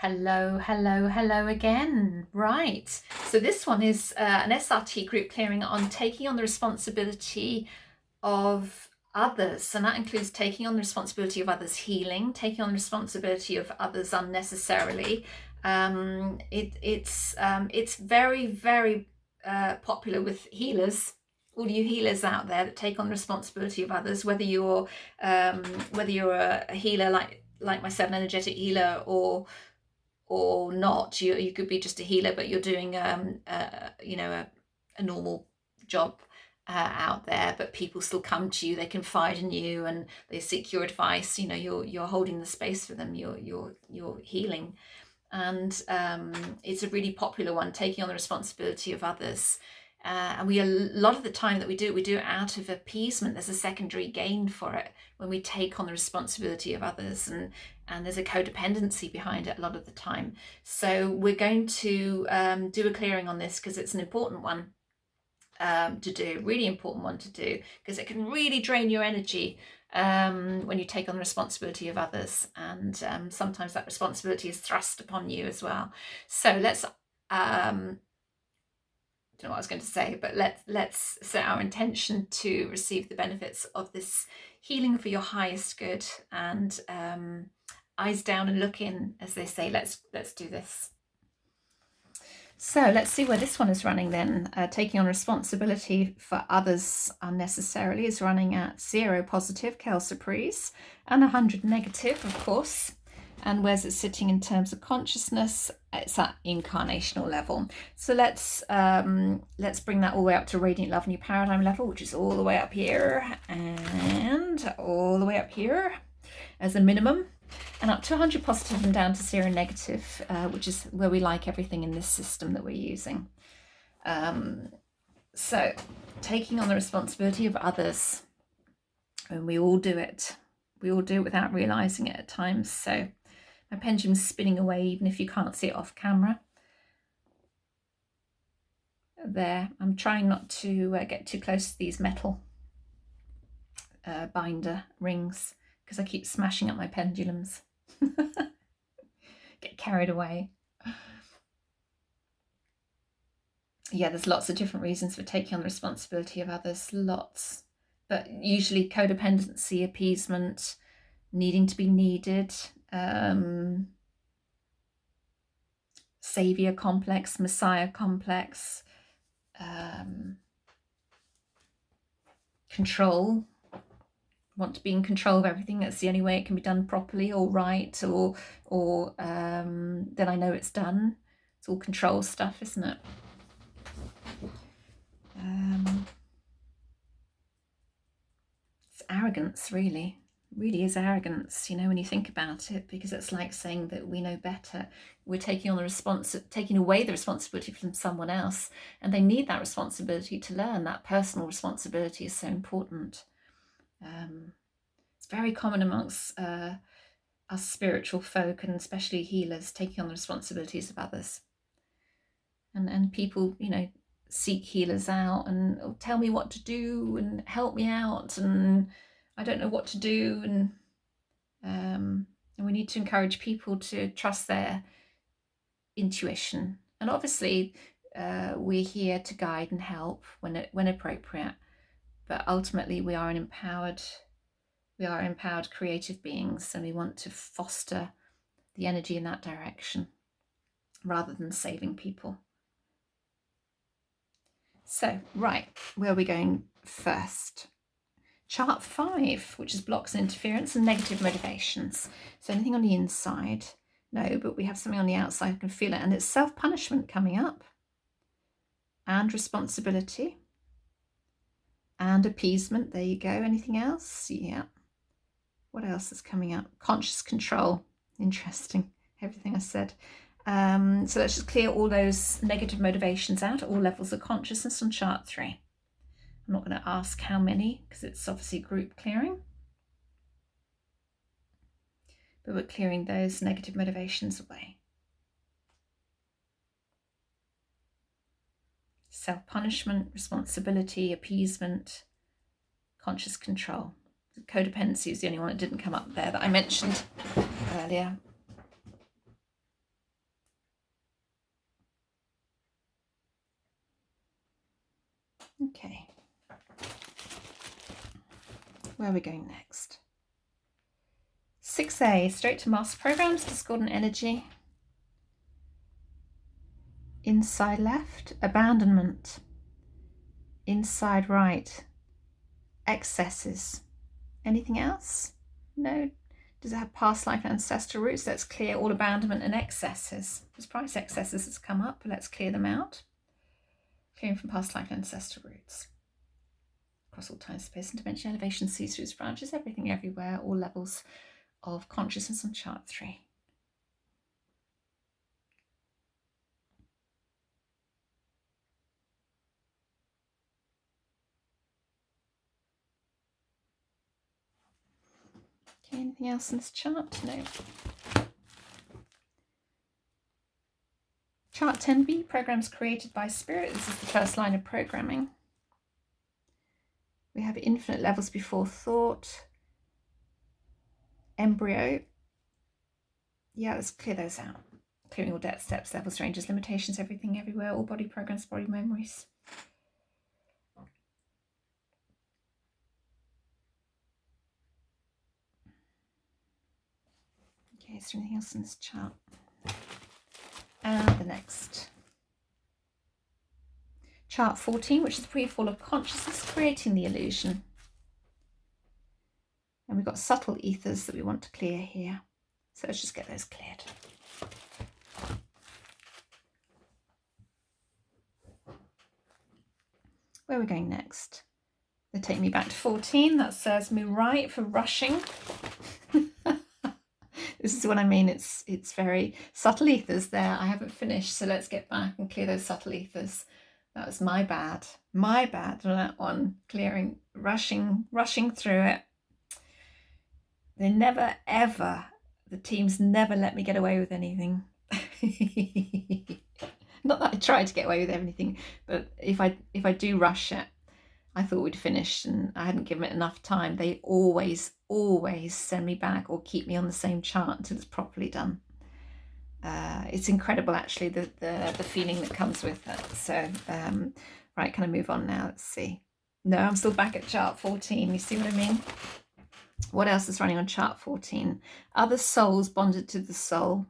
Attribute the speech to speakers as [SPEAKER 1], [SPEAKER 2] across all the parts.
[SPEAKER 1] Hello, hello, hello again. Right. So this one is an SRT group clearing on taking on the responsibility of others. And that includes taking on the responsibility of others' healing, taking on the responsibility of others unnecessarily. It's very, very popular with healers. All you healers out there that take on the responsibility of others, whether you're a healer like myself, an energetic healer, or not. You could be just a healer, but you're doing a normal job out there, but people still come to you, they confide in you, and they seek your advice. You're holding the space for them, you're healing. And it's a really popular one, taking on the responsibility of others. And a lot of the time that we do it out of appeasement. There's a secondary gain for it when we take on the responsibility of others, and there's a codependency behind it a lot of the time. So we're going to do a clearing on this because it's an important one to do, really important one to do, because it can really drain your energy when you take on the responsibility of others, and sometimes that responsibility is thrust upon you as well. So let's don't know what I was going to say, but let's set our intention to receive the benefits of this healing for your highest good, and eyes down and look in, as they say. Let's do this. So let's see where this one is running then. Taking on responsibility for others unnecessarily is running at 0 positive, quelle surprise, and 100 negative, of course. And where's it sitting in terms of consciousness? It's at incarnational level. So let's bring that all the way up to radiant love new paradigm level, which is all the way up here and all the way up here as a minimum, and up to 100 positive and down to 0 negative, which is where we like everything in this system that we're using. So taking on the responsibility of others, and we all do it. We all do it without realizing it at times. So my pendulum's spinning away, even if you can't see it off camera. There, I'm trying not to get too close to these metal binder rings, because I keep smashing up my pendulums. Get carried away. Yeah, there's lots of different reasons for taking on the responsibility of others, lots. But usually codependency, appeasement, needing to be needed, savior complex, messiah complex, control, want to be in control of everything. That's the only way it can be done properly or right, or then I know it's done. It's all control stuff, isn't it? It's arrogance, really is arrogance, when you think about it, because it's like saying that we know better. We're taking away the responsibility from someone else, and they need that responsibility to learn. That personal responsibility is so important. It's very common amongst us spiritual folk, and especially healers, taking on the responsibilities of others. And people, seek healers out and tell me what to do and help me out, and I don't know what to do, and we need to encourage people to trust their intuition. And obviously we're here to guide and help when appropriate, but ultimately we are empowered creative beings, and we want to foster the energy in that direction rather than saving people. So, right, where are we going first? Chart 5, which is blocks and interference and negative motivations. So anything on the inside? No, but we have something on the outside. I can feel it. And it's self-punishment coming up, and responsibility, and appeasement. There you go. Anything else? Yeah. What else is coming up? Conscious control. Interesting. Everything I said. So let's just clear all those negative motivations out at all levels of consciousness on chart 3. I'm not going to ask how many, because it's obviously group clearing, but we're clearing those negative motivations away. Self-punishment, responsibility, appeasement, conscious control. Codependency is the only one that didn't come up there that I mentioned earlier. Okay. Where are we going next? 6A, straight to master programs, discordant energy. Inside left, abandonment. Inside right, excesses. Anything else? No. Does it have past life and ancestral roots? Let's clear all abandonment and excesses. There's price excesses that's come up, but let's clear them out. Clearing from past life and ancestral roots. Across all time, space and dimension, elevation, seas, roots, branches, everything, everywhere, all levels of consciousness on chart 3. Okay, anything else in this chart? No. Chart 10B, programs created by spirit. This is the first line of programming. We have infinite levels before thought. Embryo. Yeah, let's clear those out. Clearing all depths, steps, levels, ranges, limitations, everything, everywhere, all body programs, body memories. Okay, is there anything else in this chart? And the next. Chart 14, which is pre-fall of consciousness, creating the illusion. And we've got subtle ethers that we want to clear here. So let's just get those cleared. Where are we going next? They take me back to 14. That serves me right for rushing. This is what I mean. It's very subtle ethers there. I haven't finished, so let's get back and clear those subtle ethers. That was my bad on that one. Clearing, rushing through it. They never ever, the teams never let me get away with anything. Not that I try to get away with anything, but if I do rush it, I thought we'd finished and I hadn't given it enough time. They always send me back or keep me on the same chart until it's properly done. It's incredible, actually, the feeling that comes with it. So, right, can I move on now? Let's see. No, I'm still back at chart 14. You see what I mean? What else is running on chart 14? Other souls bonded to the soul.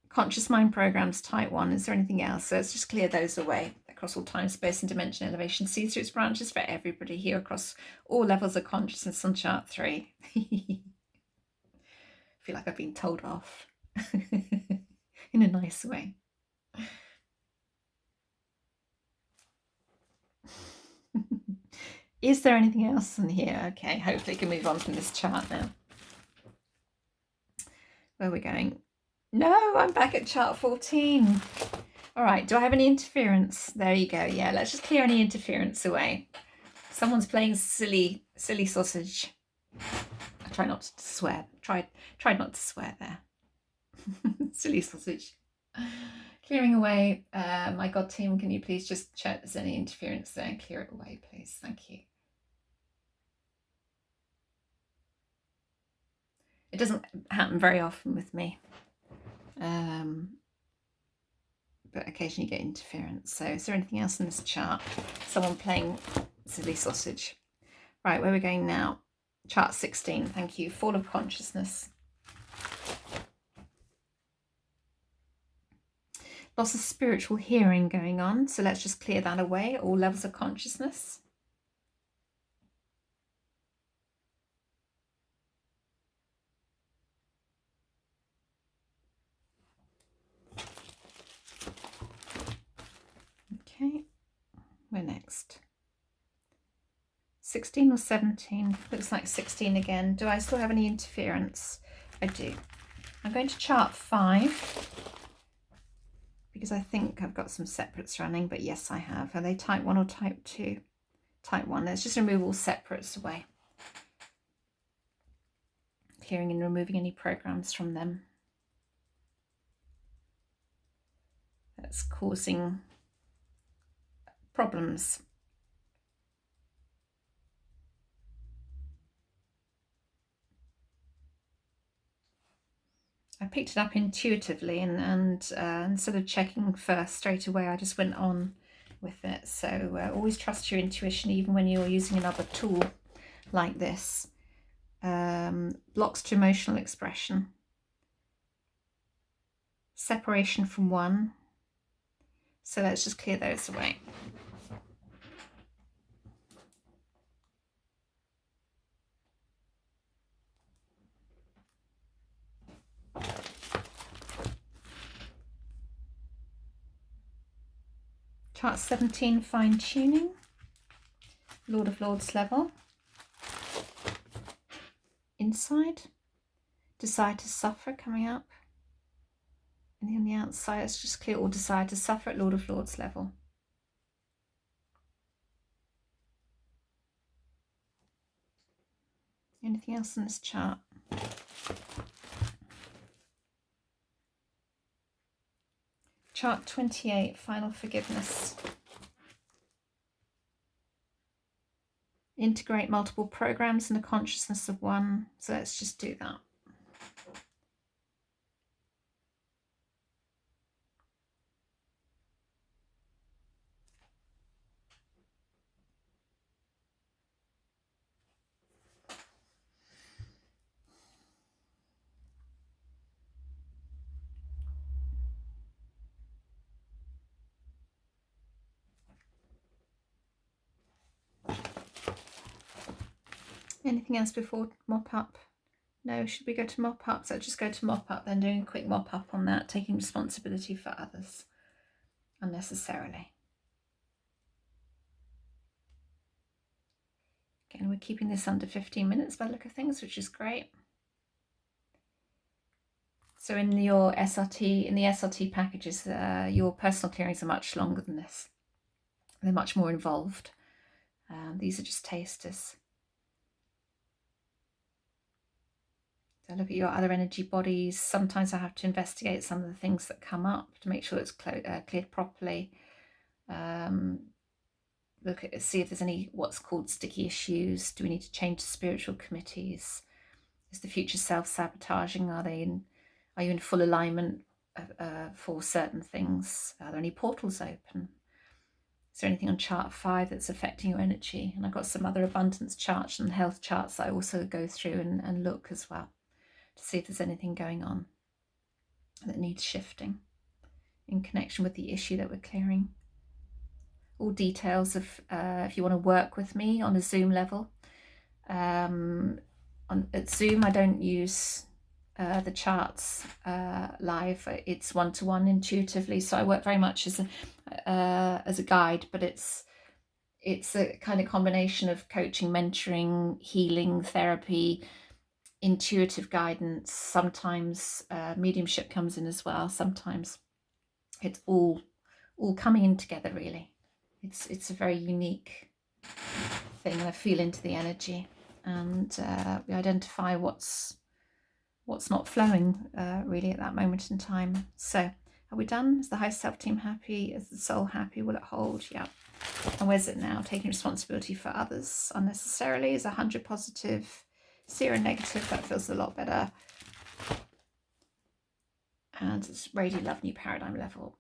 [SPEAKER 1] Conscious mind programs, type 1. Is there anything else? So let's just clear those away. Across all time, space and dimension, elevation, seas through its branches for everybody here across all levels of consciousness on chart 3. I feel like I've been told off in a nice way. Is there anything else in here? Okay, hopefully I can move on from this chart now. Where are we going? No, I'm back at chart 14. All right, do I have any interference? There you go. Yeah, let's just clear any interference away. Someone's playing silly sausage. I try not to swear. Tried not to swear there. Silly sausage. Clearing away. My God team, can you please just check there's any interference there and clear it away, please? Thank you. It doesn't happen very often with me. But occasionally you get interference. So is there anything else in this chart? Someone playing silly sausage. Right, where are we going now? Chart 16, thank you. Fall of consciousness. Lots of spiritual hearing going on. So let's just clear that away. All levels of consciousness. Okay, where next? 16 or 17? Looks like 16 again. Do I still have any interference? I do. I'm going to chart 5 because I think I've got some separates running, but yes, I have. Are they type 1 or type 2? Type 1. Let's just remove all separates away. Clearing and removing any programs from them. That's causing problems. I picked it up intuitively and instead of checking first straight away, I just went on with it. So always trust your intuition, even when you're using another tool like this. Blocks to emotional expression, separation from one. So let's just clear those away. Chart 17, fine tuning, Lord of Lords level. Inside, desire to suffer coming up. And then on the outside, let's just clear all desire to suffer at Lord of Lords level. Anything else in this chart? Chart 28, final forgiveness. Integrate multiple programs in the consciousness of one. So let's just do that. Anything else before mop up? No, should we go to mop up? So just go to mop up, then doing a quick mop up on that, taking responsibility for others unnecessarily. Again, we're keeping this under 15 minutes by the look of things, which is great. So in your SRT, in the SRT packages, your personal clearings are much longer than this. They're much more involved. These are just tasters. So look at your other energy bodies. Sometimes I have to investigate some of the things that come up to make sure it's cleared properly. Look at, see if there's any what's called sticky issues. Do we need to change the spiritual committees? Is the future self-sabotaging? Are you in full alignment for certain things? Are there any portals open? Is there anything on chart 5 that's affecting your energy? And I've got some other abundance charts and health charts that I also go through and look as well to see if there's anything going on that needs shifting in connection with the issue that we're clearing. All details of if you want to work with me on a Zoom level. At Zoom, I don't use the charts live. It's one-to-one intuitively, so I work very much as a guide, but it's a kind of combination of coaching, mentoring, healing, therapy, intuitive guidance. Sometimes mediumship comes in as well. Sometimes it's all coming in together, really. It's a very unique thing. I feel into the energy, and we identify what's not flowing really at that moment in time. So are we done? Is the high self team happy? Is the soul happy? Will it hold? Yeah. And where's it now? Taking responsibility for others unnecessarily is 100 positive, 0 negative. That feels a lot better. And it's radiant love, new paradigm level.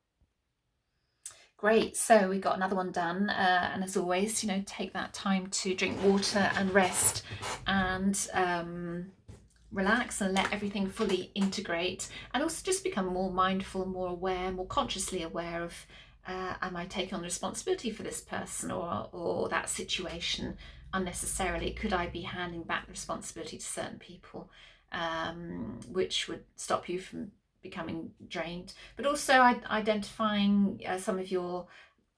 [SPEAKER 1] Great, so we got another one done, and as always, you know, take that time to drink water and rest and relax and let everything fully integrate, and also just become more mindful, more aware, more consciously aware of am I taking on the responsibility for this person or that situation unnecessarily? Could I be handing back the responsibility to certain people, which would stop you from becoming drained, but also identifying some of your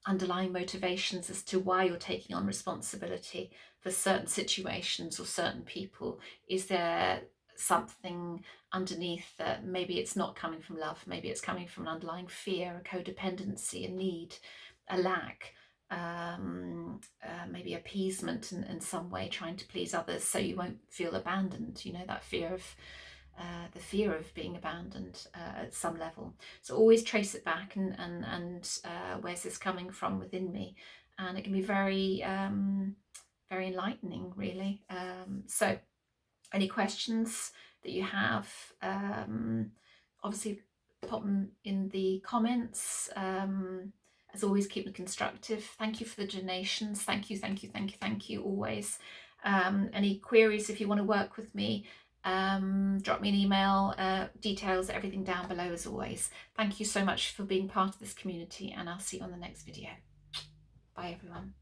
[SPEAKER 1] underlying motivations as to why you're taking on responsibility for certain situations or certain people. Is there something underneath that maybe it's not coming from love, maybe it's coming from an underlying fear, a codependency, a need, a lack, maybe appeasement in some way, trying to please others so you won't feel abandoned, you know, that fear of the fear of being abandoned at some level. So always trace it back and where's this coming from within me, and it can be very very enlightening, really. So any questions that you have, obviously pop them in the comments. As always, keep them constructive. Thank you for the donations. Thank you, thank you, thank you, thank you always. Any queries, if you want to work with me, drop me an email. Details, everything down below as always. Thank you so much for being part of this community, and I'll see you on the next video. Bye everyone.